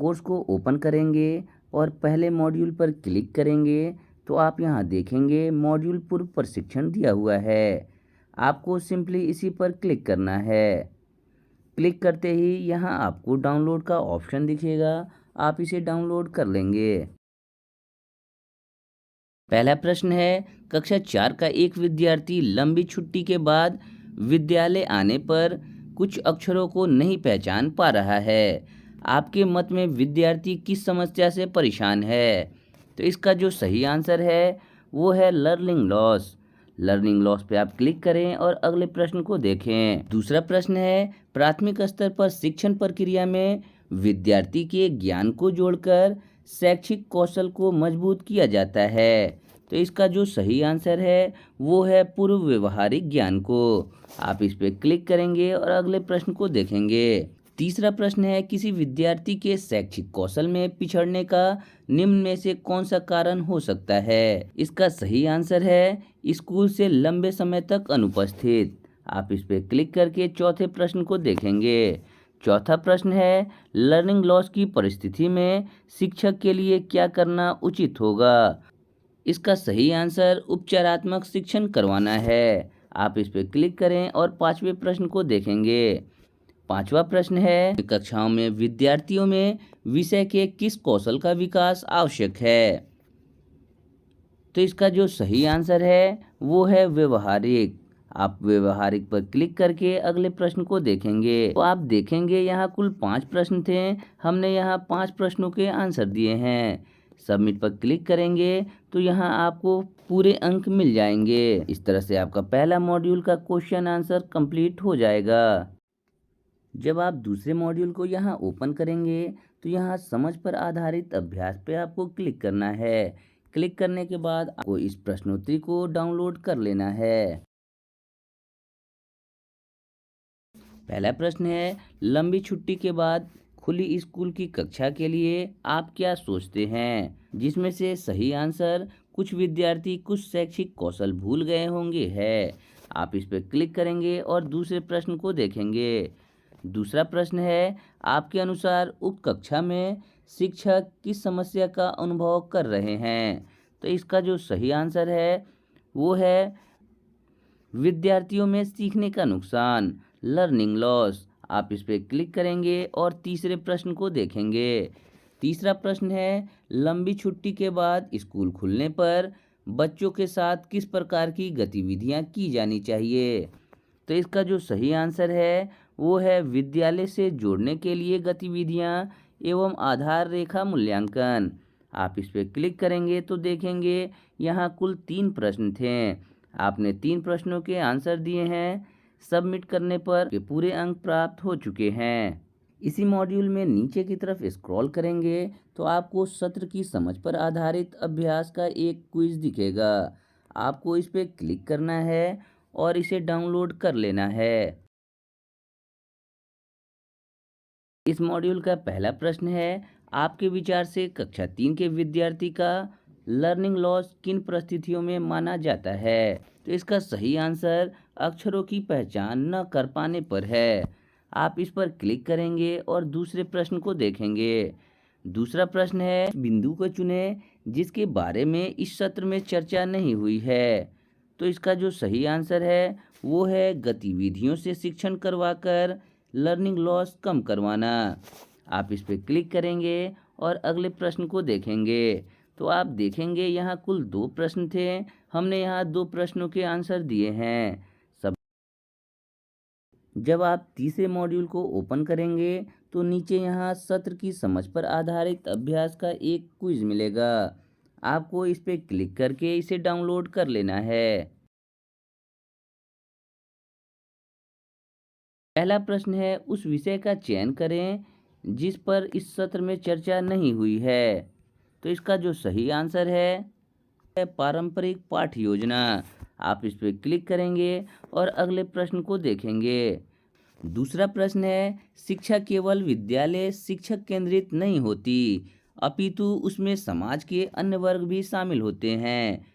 Course को open करेंगे और पहले मॉड्यूल पर क्लिक करेंगे तो आप यहाँ देखेंगे मॉड्यूल पूर्व प्रशिक्षण दिया हुआ है। आपको सिंपली इसी पर क्लिक करना है। क्लिक करते ही यहाँ आपको डाउनलोड का ऑप्शन दिखेगा, आप इसे डाउनलोड कर लेंगे। पहला प्रश्न है, कक्षा 4 का एक विद्यार्थी लंबी छुट्टी के बाद विद्यालय आने पर कुछ अक्षरों को नहीं पहचान पा रहा है। आपके मत में विद्यार्थी किस समस्या से परेशान है? तो इसका जो सही आंसर है वो है लर्निंग लॉस। लर्निंग लॉस पे आप क्लिक करें और अगले प्रश्न को देखें। दूसरा प्रश्न है, प्राथमिक स्तर पर शिक्षण प्रक्रिया में विद्यार्थी के ज्ञान को जोड़कर शैक्षिक कौशल को मजबूत किया जाता है। तो इसका जो सही आंसर है वो है पूर्व व्यवहारिक ज्ञान को। आप इस पर क्लिक करेंगे और अगले प्रश्न को देखेंगे। तीसरा प्रश्न है, किसी विद्यार्थी के शैक्षिक कौशल में पिछड़ने का निम्न में से कौन सा कारण हो सकता है? इसका सही आंसर है स्कूल से लंबे समय तक अनुपस्थित। आप इस पर क्लिक करके चौथे प्रश्न को देखेंगे। चौथा प्रश्न है, लर्निंग लॉस की परिस्थिति में शिक्षक के लिए क्या करना उचित होगा? इसका सही आंसर उपचारात्मक शिक्षण करवाना है। आप इस पर क्लिक करें और पांचवें प्रश्न को देखेंगे। पांचवा प्रश्न है, कक्षाओं में विद्यार्थियों में विषय के किस कौशल का विकास आवश्यक है? तो इसका जो सही आंसर है वो है व्यवहारिक। आप व्यवहारिक पर क्लिक करके अगले प्रश्न को देखेंगे। तो आप देखेंगे यहाँ कुल 5 प्रश्न थे, हमने यहाँ 5 प्रश्नों के आंसर दिए हैं। सबमिट पर क्लिक करेंगे तो यहाँ आपको पूरे अंक मिल जाएंगे। इस तरह से आपका पहला मॉड्यूल का क्वेश्चन आंसर कंप्लीट हो जाएगा। जब आप दूसरे मॉड्यूल को यहाँ ओपन करेंगे तो यहाँ समझ पर आधारित अभ्यास पे आपको क्लिक करना है। क्लिक करने के बाद आपको इस प्रश्नोत्तरी को डाउनलोड कर लेना है। पहला प्रश्न है, लंबी छुट्टी के बाद खुली स्कूल की कक्षा के लिए आप क्या सोचते हैं? जिसमें से सही आंसर कुछ विद्यार्थी कुछ शैक्षिक कौशल भूल गए होंगे है। आप इस पर क्लिक करेंगे और दूसरे प्रश्न को देखेंगे। दूसरा प्रश्न है, आपके अनुसार उक्त कक्षा में शिक्षक किस समस्या का अनुभव कर रहे हैं? तो इसका जो सही आंसर है वो है विद्यार्थियों में सीखने का नुकसान, लर्निंग लॉस। आप इस पर क्लिक करेंगे और तीसरे प्रश्न को देखेंगे। तीसरा प्रश्न है, लंबी छुट्टी के बाद स्कूल खुलने पर बच्चों के साथ किस प्रकार की गतिविधियां की जानी चाहिए? तो इसका जो सही आंसर है वो है विद्यालय से जोड़ने के लिए गतिविधियां एवं आधार रेखा मूल्यांकन। आप इस पर क्लिक करेंगे तो देखेंगे यहाँ कुल 3 प्रश्न थे। आपने 3 प्रश्नों के आंसर दिए हैं। सबमिट करने पर के पूरे अंक प्राप्त हो चुके हैं। इसी मॉड्यूल में नीचे की तरफ स्क्रॉल करेंगे तो आपको सत्र की समझ पर आधारित अभ्यास का एक क्विज दिखेगा। आपको इस पर क्लिक करना है और इसे डाउनलोड कर लेना है। इस मॉड्यूल का पहला प्रश्न है, आपके विचार से कक्षा 3 के विद्यार्थी का लर्निंग लॉस किन परिस्थितियों में माना जाता है? तो इसका सही आंसर अक्षरों की पहचान न कर पाने पर है। आप इस पर क्लिक करेंगे और दूसरे प्रश्न को देखेंगे। दूसरा प्रश्न है, बिंदु को चुनें जिसके बारे में इस सत्र में चर्चा नहीं हुई है। तो इसका जो सही आंसर है वो है गतिविधियों से शिक्षण करवाकर लर्निंग लॉस कम करवाना। आप इस पर क्लिक करेंगे और अगले प्रश्न को देखेंगे। तो आप देखेंगे यहाँ कुल 2 प्रश्न थे, हमने यहाँ 2 प्रश्नों के आंसर दिए हैं। जब आप तीसरे मॉड्यूल को ओपन करेंगे तो नीचे यहाँ सत्र की समझ पर आधारित अभ्यास का एक क्विज मिलेगा। आपको इस पर क्लिक करके इसे डाउनलोड कर लेना है। पहला प्रश्न है, उस विषय का चयन करें जिस पर इस सत्र में चर्चा नहीं हुई है। तो इसका जो सही आंसर है पारंपरिक पाठ्य योजना। आप इस पर क्लिक करेंगे और अगले प्रश्न को देखेंगे। दूसरा प्रश्न है, शिक्षा केवल विद्यालय शिक्षक केंद्रित नहीं होती अपितु उसमें समाज के अन्य वर्ग भी शामिल होते हैं।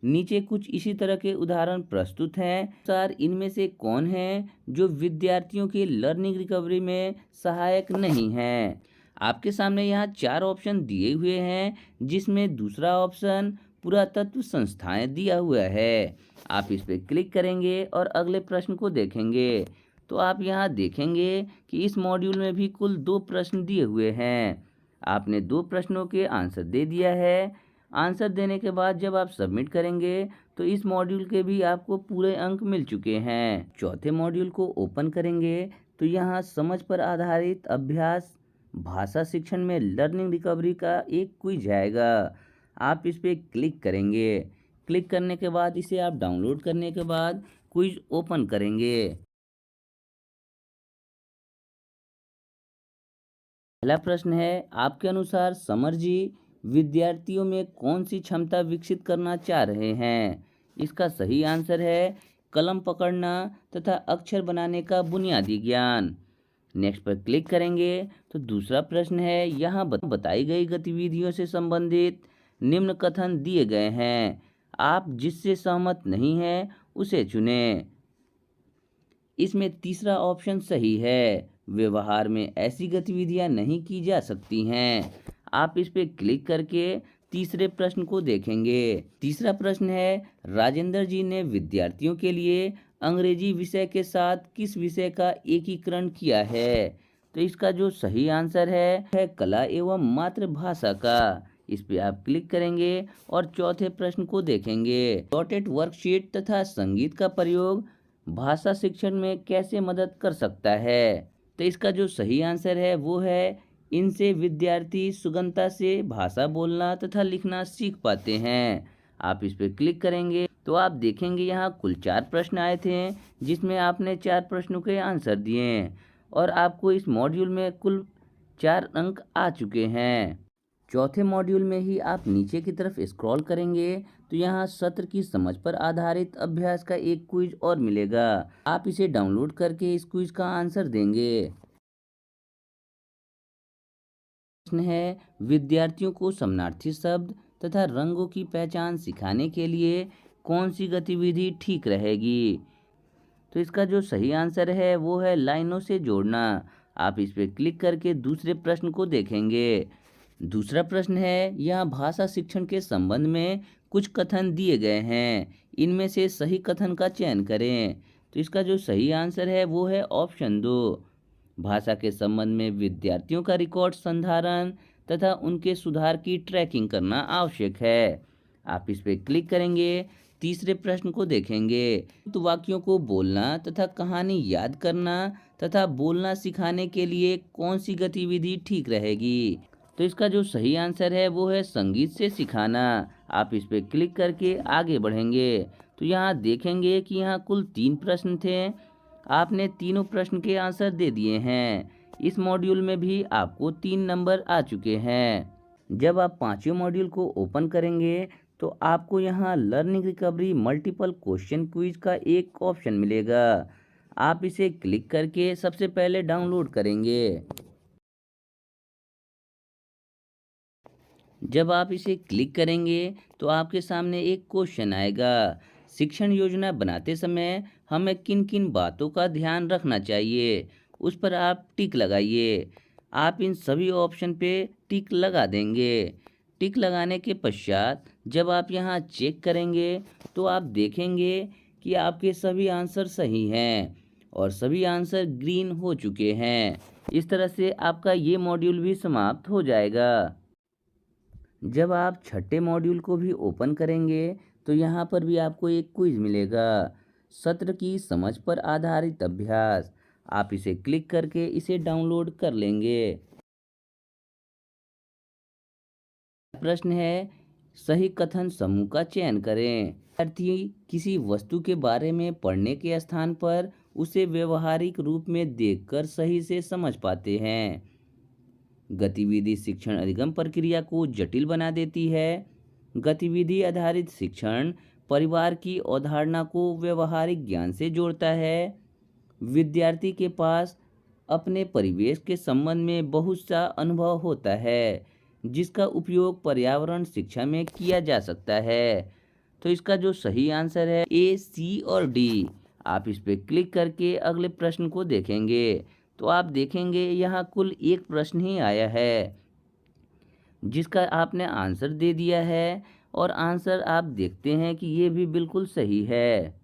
नीचे कुछ इसी तरह के उदाहरण प्रस्तुत हैं। सर, इनमें से कौन है जो विद्यार्थियों के लर्निंग रिकवरी में सहायक नहीं हैं? आपके सामने यहाँ 4 ऑप्शन दिए हुए हैं, जिसमें दूसरा ऑप्शन पुरातत्व संस्थाएं दिया हुआ है। आप इस पे क्लिक करेंगे और अगले प्रश्न को देखेंगे, तो आप यहाँ देखेंगे कि इस मॉड्यूल में भी कुल 2 प्रश्न दिए हुए हैं। आपने 2 प्रश्नों के आंसर दे दिया है। आंसर देने के बाद जब आप सबमिट करेंगे, तो इस मॉड्यूल के भी आपको पूरे अंक मिल चुके हैं। चौथे मॉड्यूल को ओपन करेंगे, तो यहाँ समझ पर आधारित अभ्यास भाषा शिक्षण में लर्निंग रिकवरी का एक क्विज आएगा। आप इस पे क्लिक करेंगे। क्लिक करने के बाद इसे आप डाउनलोड करने के बाद क्विज ओपन करेंगे। पहला प्रश्न है, आपके अनुसार समर जी विद्यार्थियों में कौन सी क्षमता विकसित करना चाह रहे हैं? इसका सही आंसर है कलम पकड़ना तथा अक्षर बनाने का बुनियादी ज्ञान। नेक्स्ट पर क्लिक करेंगे, तो दूसरा प्रश्न है, यहाँ बताई गई गतिविधियों से संबंधित निम्न कथन दिए गए हैं। आप जिससे सहमत नहीं हैं उसे चुनें। इसमें तीसरा ऑप्शन सही है, व्यवहार में ऐसी गतिविधियां नहीं की जा सकती हैं। आप इस पे क्लिक करके तीसरे प्रश्न को देखेंगे। तीसरा प्रश्न है, राजेंद्र जी ने विद्यार्थियों के लिए अंग्रेजी विषय के साथ किस विषय का एकीकरण किया है? तो इसका जो सही आंसर है कला एवं मातृभाषा का। इस पे आप क्लिक करेंगे और चौथे प्रश्न को देखेंगे। डॉटेड वर्कशीट तथा संगीत का प्रयोग भाषा शिक्षण में कैसे मदद कर सकता है? तो इसका जो सही आंसर है वो है, इनसे विद्यार्थी सुगमता से भाषा बोलना तथा लिखना सीख पाते हैं। आप इस पर क्लिक करेंगे, तो आप देखेंगे यहाँ कुल 4 प्रश्न आए थे, जिसमें आपने 4 प्रश्नों के आंसर दिए और आपको इस मॉड्यूल में कुल 4 अंक आ चुके हैं। चौथे मॉड्यूल में ही आप नीचे की तरफ स्क्रॉल करेंगे, तो यहाँ सत्र की समझ पर आधारित अभ्यास का एक क्विज और मिलेगा। आप इसे डाउनलोड करके इस क्विज का आंसर देंगे। प्रश्न है, विद्यार्थियों को समानार्थी शब्द तथा रंगों की पहचान सिखाने के लिए कौन सी गतिविधि ठीक रहेगी? तो इसका जो सही आंसर है वो है लाइनों से जोड़ना। आप इस पर क्लिक करके दूसरे प्रश्न को देखेंगे। दूसरा प्रश्न है, यहाँ भाषा शिक्षण के संबंध में कुछ कथन दिए गए हैं, इनमें से सही कथन का चयन करें। तो इसका जो सही आंसर है वो है ऑप्शन 2। भाषा के संबंध में विद्यार्थियों का रिकॉर्ड संधारण तथा उनके सुधार की ट्रैकिंग करना आवश्यक है। आप इस पर क्लिक करेंगे, तीसरे प्रश्न को देखेंगे। तो वाक्यों को बोलना तथा कहानी याद करना तथा बोलना सिखाने के लिए कौन सी गतिविधि ठीक रहेगी? तो इसका जो सही आंसर है वो है संगीत से सिखाना। आप इस पर क्लिक करके आगे बढ़ेंगे, तो यहाँ देखेंगे कि यहाँ कुल 3 प्रश्न थे। आपने तीनों प्रश्न के आंसर दे दिए हैं। इस मॉड्यूल में भी आपको 3 नंबर आ चुके हैं। जब आप 5वें मॉड्यूल को ओपन करेंगे, तो आपको यहाँ learning recovery multiple question quiz का एक ऑप्शन मिलेगा। आप इसे क्लिक करके सबसे पहले डाउनलोड करेंगे। जब आप इसे क्लिक करेंगे, तो आपके सामने एक क्वेश्चन आएगा, शिक्षण योजना बनाते समय हमें किन किन बातों का ध्यान रखना चाहिए? उस पर आप टिक लगाइए। आप इन सभी ऑप्शन पे टिक लगा देंगे। टिक लगाने के पश्चात जब आप यहाँ चेक करेंगे, तो आप देखेंगे कि आपके सभी आंसर सही हैं और सभी आंसर ग्रीन हो चुके हैं। इस तरह से आपका ये मॉड्यूल भी समाप्त हो जाएगा। जब आप छठे मॉड्यूल को भी ओपन करेंगे, तो यहाँ पर भी आपको एक क्विज मिलेगा, सत्र की समझ पर आधारित अभ्यास। आप इसे क्लिक करके इसे डाउनलोड कर लेंगे। प्रश्न है, सही कथन समूह का चयन करें। विद्यार्थी किसी वस्तु के बारे में पढ़ने के स्थान पर उसे व्यवहारिक रूप में देखकर सही से समझ पाते हैं। गतिविधि शिक्षण अधिगम प्रक्रिया को जटिल बना देती है। गतिविधि आधारित शिक्षण परिवार की अवधारणा को व्यवहारिक ज्ञान से जोड़ता है। विद्यार्थी के पास अपने परिवेश के संबंध में बहुत सा अनुभव होता है, जिसका उपयोग पर्यावरण शिक्षा में किया जा सकता है। तो इसका जो सही आंसर है ए, सी और डी। आप इस पर क्लिक करके अगले प्रश्न को देखेंगे, तो आप देखेंगे यहाँ कुल एक प्रश्न ही आया है जिसका आपने आंसर दे दिया है और आंसर आप देखते हैं कि ये भी बिल्कुल सही है।